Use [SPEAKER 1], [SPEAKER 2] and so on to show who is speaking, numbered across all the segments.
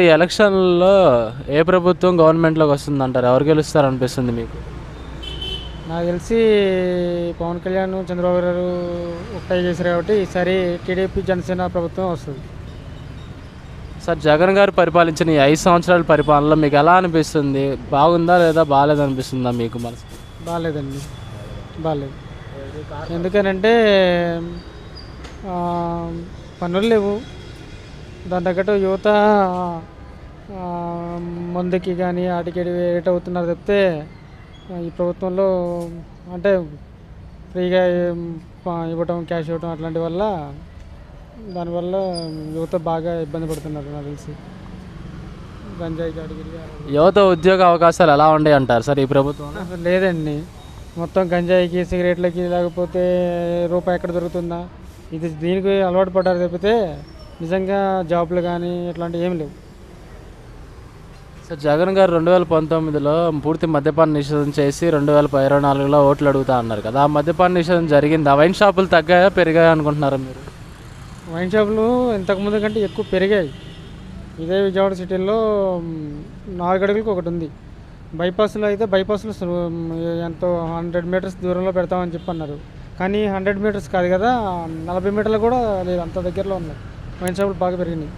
[SPEAKER 1] ఈ ఎలక్షన్‌లో ఏ ప్రభుత్వం గవర్నమెంట్‌లోకి వస్తుందంటారు? ఎవరు గెలుస్తారనిపిస్తుంది మీకు?
[SPEAKER 2] నాకు తెలిసి పవన్ కళ్యాణ్, చంద్రబాబు గారు ఒకటే చేశారు కాబట్టి ఈసారి టీడీపీ, జనసేన ప్రభుత్వం వస్తుంది.
[SPEAKER 1] సార్ జగన్ గారు పరిపాలించిన ఈ 5 సంవత్సరాల పరిపాలనలో మీకు ఎలా అనిపిస్తుంది? బాగుందా లేదా బాలేదనిపిస్తుందా మీకు మనసు?
[SPEAKER 2] బాగాలేదండి, బాగాలేదు. ఎందుకనంటే పనులు లేవు, దాని తగ్గట్టు యువత ఆ, మందుకి కానీ వాటికి రేట్ అవుతున్నారు తప్పితే ఈ ప్రభుత్వంలో అంటే ఫ్రీగా ఇవ్వటం, క్యాష్ ఇవ్వటం అట్లాంటి వల్ల దానివల్ల యువత బాగా ఇబ్బంది పడుతున్నారు నాకు తెలిసి. గంజాయి గాడిగిరి
[SPEAKER 1] యువత ఉద్యోగ అవకాశాలు ఎలా ఉన్నాయి అంటారు సార్ ఈ ప్రభుత్వంలో?
[SPEAKER 2] అసలు లేదండి. మొత్తం గంజాయికి, సిగరెట్లకి, లేకపోతే రూపాయి ఎక్కడ దొరుకుతుందా, ఇది దీనికి అలవాటు పడ్డారు తప్పితే నిజంగా జాబ్లు కానీ ఇట్లాంటివి ఏమి లేవు.
[SPEAKER 1] సార్ జగన్ గారు 2019లో పూర్తి మద్యపాన నిషేధం చేసి 2024లో ఓట్లు అడుగుతా అన్నారు కదా, ఆ మద్యపాన నిషేధం జరిగింది. ఆ వైన్ షాపులు తగ్గాయా పెరిగాయా అనుకుంటున్నారా మీరు?
[SPEAKER 2] వైన్ షాపులు ఇంతకుముందు కంటే ఎక్కువ పెరిగాయి. ఇదే విజయవాడ సిటీల్లో 4 అడుగులకు ఒకటి ఉంది. బైపాస్లో అయితే బైపాస్లో ఎంతో 100 మీటర్స్ దూరంలో పెడతామని చెప్పి అన్నారు. కానీ 100 మీటర్స్ కాదు కదా, 40 మీటర్లు కూడా లేదు, అంత దగ్గరలో ఉన్నాయి. వైన్ షాపులు బాగా పెరిగినాయి.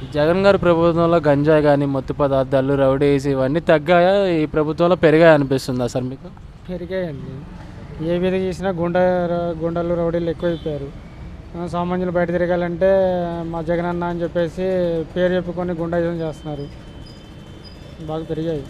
[SPEAKER 1] ఈ జగన్ గారి ప్రభుత్వంలో గంజాయి కానీ, మత్తు పదార్థాలు, రౌడీస్ ఇవన్నీ తగ్గాయా, ఈ ప్రభుత్వంలో పెరిగాయి అనిపిస్తుందా సార్ మీకు?
[SPEAKER 2] పెరిగాయండి. ఏ విధంగా చేసినా గుండాలు, రౌడీలు ఎక్కువైపోయారు. సామాన్యులు బయట తిరగాలంటే మా జగన్ అన్న అని చెప్పేసి పేరు చెప్పుకొని గుండాయిజం చేస్తున్నారు. బాగా పెరిగాయి.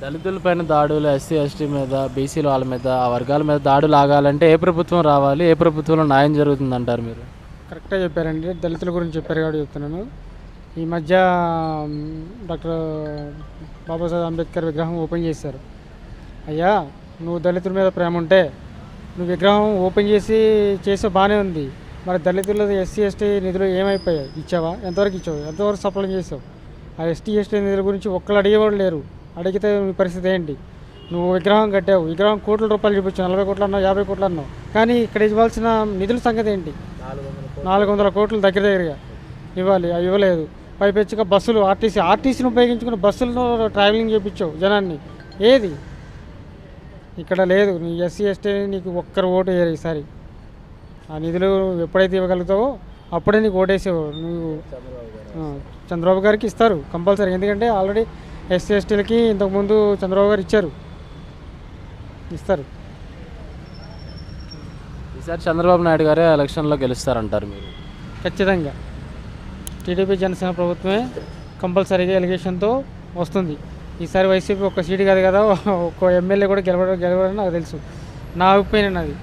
[SPEAKER 1] దళితులపైన దాడులు, ఎస్సీ ఎస్టీ మీద, బీసీల వాళ్ళ మీద, ఆ వర్గాల మీద దాడులు ఆగాలంటే ఏ ప్రభుత్వం రావాలి? ఏ ప్రభుత్వంలో న్యాయం జరుగుతుంది అంటారు మీరు?
[SPEAKER 2] కరెక్ట్గా చెప్పారండి. దళితుల గురించి చెప్పారు కాబట్టి చెప్తున్నాను. ఈ మధ్య డాక్టర్ బాబాసాహెబ్ అంబేద్కర్ విగ్రహం ఓపెన్ చేశారు. అయ్యా, నువ్వు దళితుల మీద ప్రేమ ఉంటే నువ్వు విగ్రహం ఓపెన్ చేసే బాగానే ఉంది. మరి దళితుల ఎస్సీ ఎస్టీ నిధులు ఏమైపోయాయి? ఇచ్చావా? ఎంతవరకు ఇచ్చావు? ఎంతవరకు సప్లై చేసావు? ఆ ఎస్టీ ఎస్టీ నిధుల గురించి ఒక్కరు అడిగేవాడు లేరు. అడిగితే నీ పరిస్థితి ఏంటి? నువ్వు విగ్రహం కట్టావు, విగ్రహం కోట్ల రూపాయలు చూపించావు, 40 కోట్లు అన్నావు, 50 కోట్లు అన్నావు. కానీ ఇక్కడ ఇవ్వాల్సిన నిధుల సంగతి ఏంటి? 400 కోట్లు దగ్గరగా ఇవ్వాలి, అవి ఇవ్వలేదు. పైపెచ్చుగా బస్సులు, ఆర్టీసీని ఉపయోగించుకుని బస్సులను ట్రావెలింగ్ చేయించావు జనాన్ని. ఏది ఇక్కడ లేదు. నీ ఎస్సీ ఎస్టీ నీకు ఒక్కరు ఓటు వేయరు ఈసారి. ఆ నిధులు ఎప్పుడైతే ఇవ్వగలుగుతావో అప్పుడే నీకు ఓటేసేవాడు. నువ్వు చంద్రబాబు గారికి ఇస్తారు కంపల్సరీ. ఎందుకంటే ఆల్రెడీ ఎస్సీ ఎస్టీలకి ఇంతకుముందు చంద్రబాబు గారు ఇస్తారు.
[SPEAKER 1] ఈసారి చంద్రబాబు నాయుడు గారే ఎలక్షన్లో గెలుస్తారంటారు మీరు?
[SPEAKER 2] ఖచ్చితంగా టీడీపీ, జనసేన ప్రభుత్వమే కంపల్సరీగా ఎలిగేషన్తో వస్తుంది. ఈసారి వైసీపీ ఒక్క సీటు కాదు కదా, ఒక్క ఎమ్మెల్యే కూడా గెలవడం నాకు తెలుసు. నా ఒపీనియన్ అది.